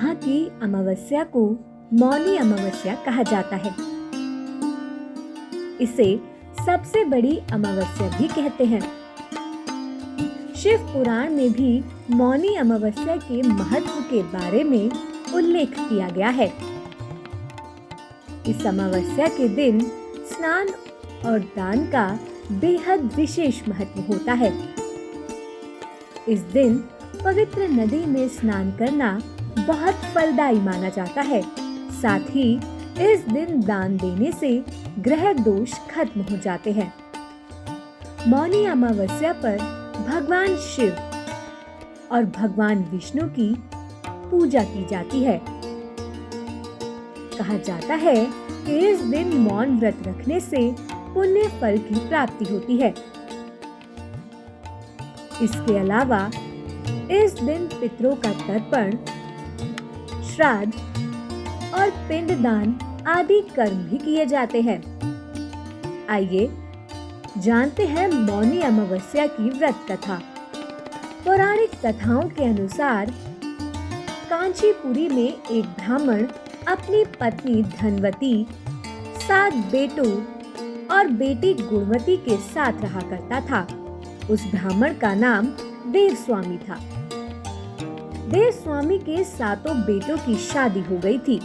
यहाँ की अमावस्या को मौनी अमावस्या कहा जाता है। इसे सबसे बड़ी अमावस्या भी कहते हैं। शिव पुराण में भी मौनी अमावस्या के महत्व के बारे में उल्लेख किया गया है। इस अमावस्या के दिन स्नान और दान का बेहद विशेष महत्व होता है। इस दिन पवित्र नदी में स्नान करना बहुत फलदायी माना जाता है। साथ ही इस दिन दान देने से ग्रह दोष खत्म हो जाते हैं। मौनी अमावस्या पर भगवान शिव और भगवान विष्णु की पूजा की जाती है। कहा जाता है कि इस दिन मौन व्रत रखने से पुण्य फल की प्राप्ति होती है। इसके अलावा इस दिन पितरों का तर्पण, श्राद्ध और पिंडदान आदि कर्म भी किए जाते हैं। आइए जानते हैं मौनी अमावस्या की व्रत कथा। पौराणिक कथाओं के अनुसार कांचीपुरी में एक ब्राह्मण अपनी पत्नी धनवती, 7 बेटों और बेटी गुणवती के साथ रहा करता था। उस ब्राह्मण का नाम देवस्वामी था। देवस्वामी के 7 बेटों की शादी हो गई थी,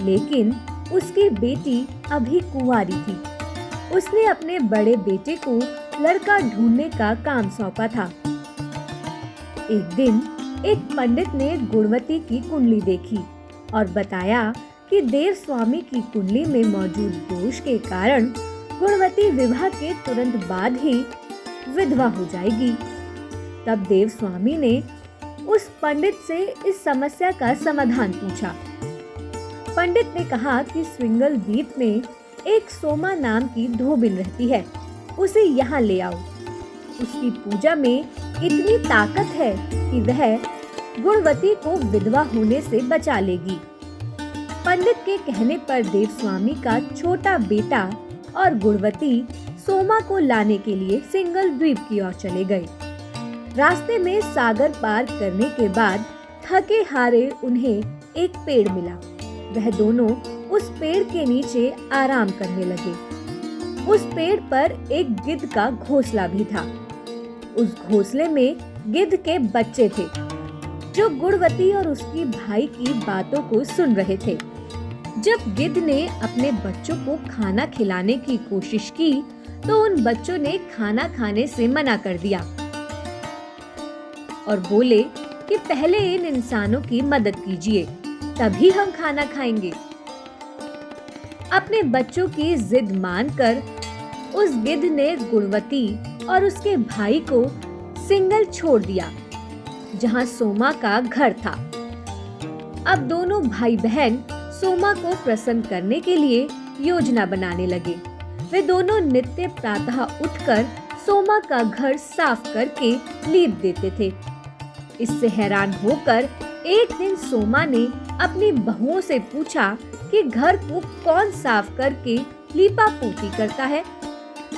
लेकिन उसकी बेटी अभी कुंवारी थी। उसने अपने बड़े बेटे को लड़का ढूंढने का काम सौंपा था। एक दिन एक पंडित ने गुणवती की कुंडली देखी और बताया कि देवस्वामी की कुंडली में मौजूद दोष के कारण गुणवती विवाह के तुरंत बाद ही विधवा हो जाएगी। तब देवस्वामी ने उस पंडित से इस समस्या का समाधान पूछा। पंडित ने कहा कि स्विंगल द्वीप में एक सोमा नाम की धोबिन रहती है, उसे यहाँ ले आओ। उसकी पूजा में इतनी ताकत है कि वह गुणवती को विधवा होने से बचा लेगी। पंडित के कहने पर देवस्वामी का छोटा बेटा और गुणवती सोमा को लाने के लिए सिंगल द्वीप की ओर चले गए। रास्ते में सागर पार करने के बाद थके हारे उन्हें एक पेड़ मिला। वह दोनों उस पेड़ के नीचे आराम करने लगे। उस पेड़ पर एक गिद्ध का घोंसला भी था। उस घोंसले में गिद्ध के बच्चे थे, जो गुणवती और उसकी भाई की बातों को सुन रहे थे। जब गिद्ध ने अपने बच्चों को खाना खिलाने की कोशिश की, तो उन बच्चों ने खाना खाने से मना कर दिया और बोले कि पहले इन इंसानों की मदद कीजिए, तभी हम खाना खाएंगे। अपने बच्चों की जिद मानकर उस गिद्ध ने गुणवती और उसके भाई को सिंगल छोड़ दिया, जहां सोमा का घर था। अब दोनों भाई बहन सोमा को प्रसन्न करने के लिए योजना बनाने लगे। वे दोनों नित्य प्रातः उठकर सोमा का घर साफ करके लीप देते थे। इससे हैरान होकर एक दिन सोमा ने अपनी बहुओं से पूछा कि घर को कौन साफ करके लीपा पोती करता है।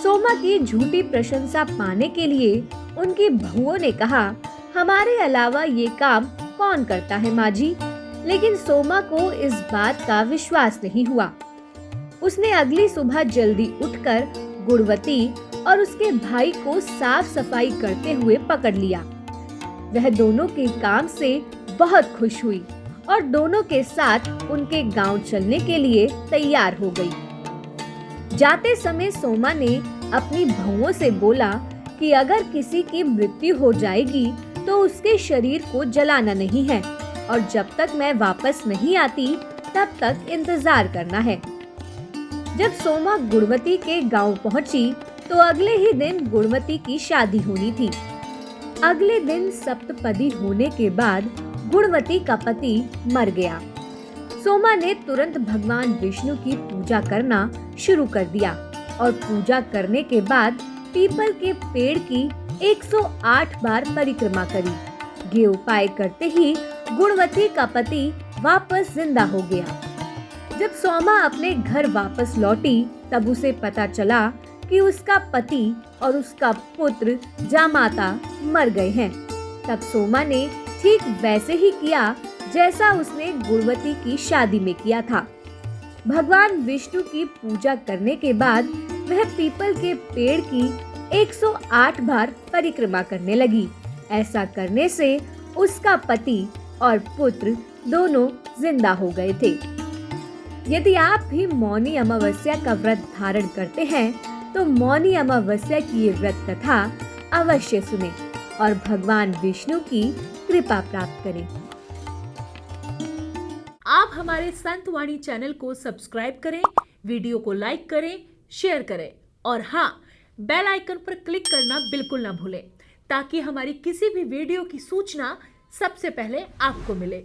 सोमा की झूठी प्रशंसा पाने के लिए उनकी बहुओं ने कहा, हमारे अलावा ये काम कौन करता है माँ जी। लेकिन सोमा को इस बात का विश्वास नहीं हुआ। उसने अगली सुबह जल्दी उठकर गुणवती और उसके भाई को साफ सफाई करते हुए पकड़ लिया। वह दोनों के काम से बहुत खुश हुई और दोनों के साथ उनके गांव चलने के लिए तैयार हो गई। जाते समय सोमा ने अपनी बहुओं से बोला कि अगर किसी की मृत्यु हो जाएगी तो उसके शरीर को जलाना नहीं है और जब तक मैं वापस नहीं आती तब तक इंतजार करना है। जब सोमा गुणवती के गांव पहुंची तो अगले ही दिन गुणवती की शादी होनी थी। अगले दिन सप्तपदी होने के बाद गुणवती का पति मर गया। सोमा ने तुरंत भगवान विष्णु की पूजा करना शुरू कर दिया और पूजा करने के बाद पीपल के पेड़ की 108 बार परिक्रमा करी। ये उपाय करते ही गुणवती का पति वापस जिंदा हो गया। जब सोमा अपने घर वापस लौटी तब उसे पता चला कि उसका पति और उसका पुत्र जामाता मर गए हैं। तब सोमा ने ठीक वैसे ही किया जैसा उसने गुणवती की शादी में किया था। भगवान विष्णु की पूजा करने के बाद वह पीपल के पेड़ की 108 बार परिक्रमा करने लगी। ऐसा करने से उसका पति और पुत्र दोनों जिंदा हो गए थे। यदि आप भी मौनी अमावस्या का व्रत धारण करते हैं तो मौनी अमावस्या की ये व्रत कथा अवश्य सुनें और भगवान विष्णु की कृपा प्राप्त करें। आप हमारे संतवाणी चैनल को सब्सक्राइब करें, वीडियो को लाइक करें, शेयर करें और हाँ, बेल आइकन पर क्लिक करना बिल्कुल ना भूलें ताकि हमारी किसी भी वीडियो की सूचना सबसे पहले आपको मिले।